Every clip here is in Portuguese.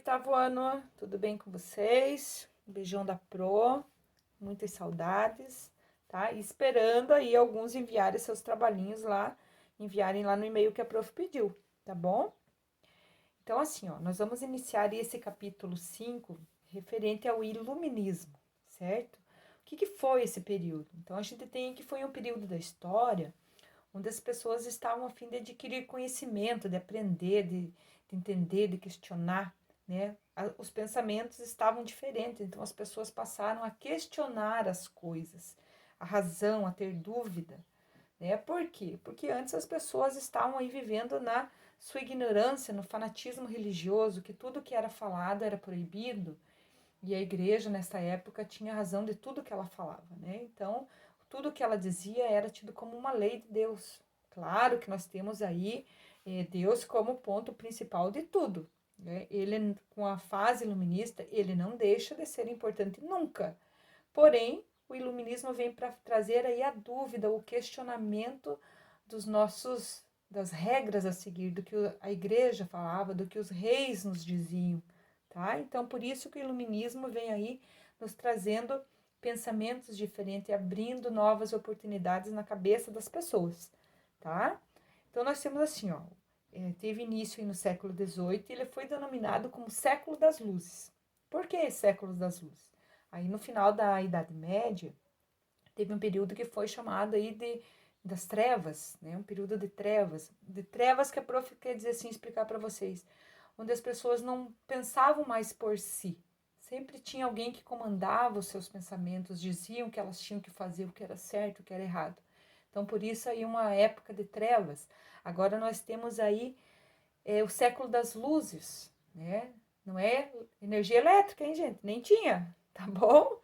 oitavo ano, tudo bem com vocês? Um beijão da Pro, muitas saudades, tá? E esperando aí alguns enviarem seus trabalhinhos lá, enviarem lá no e-mail que a prof pediu, tá bom? Então, assim, ó, nós vamos iniciar esse capítulo 5 referente ao iluminismo, certo? O que foi esse período? Então, a gente tem que foi um período da história onde as pessoas estavam a fim de adquirir conhecimento, de aprender, de entender, de questionar, né? Os pensamentos estavam diferentes, então as pessoas passaram a questionar as coisas, a razão, a ter dúvida, né? Por quê? Porque antes as pessoas estavam aí vivendo na sua ignorância, no fanatismo religioso, que tudo que era falado era proibido, e a igreja nessa época tinha razão de tudo que ela falava, né? Então, tudo que ela dizia era tido como uma lei de Deus. Claro que nós temos aí Deus como ponto principal de tudo, né? Ele, com a fase iluminista, ele não deixa de ser importante nunca. Porém, o iluminismo vem para trazer aí a dúvida, o questionamento das regras a seguir, do que a igreja falava, do que os reis nos diziam, tá? Então, por isso que o iluminismo vem aí nos trazendo pensamentos diferentes, abrindo novas oportunidades na cabeça das pessoas, tá? Então, nós temos assim, ó, teve início aí no século XVIII e ele foi denominado como século das luzes. Por que século das luzes? Aí, no final da Idade Média, teve um período que foi chamado aí das trevas, né? Um período de trevas que a prof quer dizer assim, explicar para vocês, onde as pessoas não pensavam mais por si. Sempre tinha alguém que comandava os seus pensamentos, diziam que elas tinham que fazer o que era certo, o que era errado. Então, por isso aí uma época de trevas. Agora nós temos aí o século das luzes, né? Não é energia elétrica, hein, gente? Nem tinha, tá bom?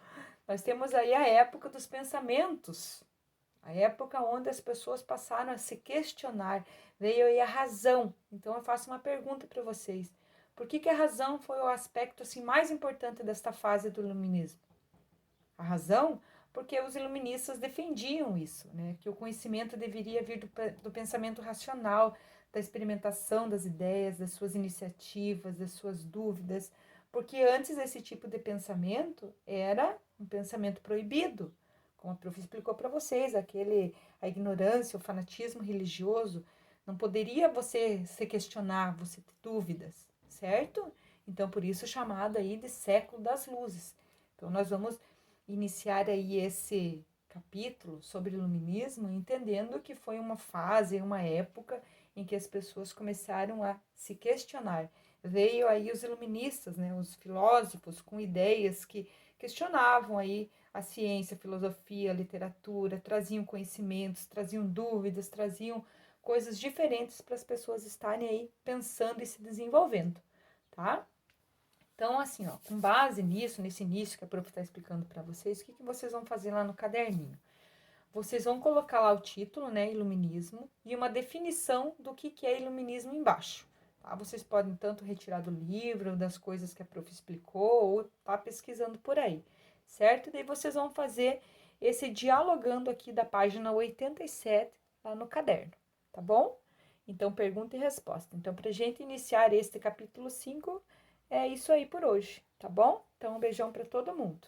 Nós temos aí a época dos pensamentos, a época onde as pessoas passaram a se questionar, veio aí a razão. Então eu faço uma pergunta para vocês. Por que a razão foi o aspecto assim mais importante desta fase do iluminismo? A razão, porque os iluministas defendiam isso, né? Que o conhecimento deveria vir do pensamento racional, da experimentação das ideias, das suas iniciativas, das suas dúvidas, porque antes esse tipo de pensamento era um pensamento proibido, como a prof explicou para vocês, a ignorância, o fanatismo religioso, não poderia você se questionar, você ter dúvidas, certo? Então, por isso chamado aí de século das luzes. Então, nós vamos iniciar aí esse capítulo sobre iluminismo, entendendo que foi uma fase, uma época em que as pessoas começaram a se questionar. Veio aí os iluministas, né, os filósofos com ideias que questionavam aí a ciência, a filosofia, a literatura, traziam conhecimentos, traziam dúvidas, traziam coisas diferentes para as pessoas estarem aí pensando e se desenvolvendo, tá? Então, assim, ó, com base nisso, nesse início que a prof está explicando para vocês, o que vocês vão fazer lá no caderninho? Vocês vão colocar lá o título, né, iluminismo, e uma definição do que é iluminismo embaixo. Tá? Vocês podem tanto retirar do livro, das coisas que a prof explicou, ou tá pesquisando por aí, certo? Daí vocês vão fazer esse dialogando aqui da página 87 lá no caderno, tá bom? Então, pergunta e resposta. Então, para a gente iniciar este capítulo 5, é isso aí por hoje, tá bom? Então, um beijão para todo mundo.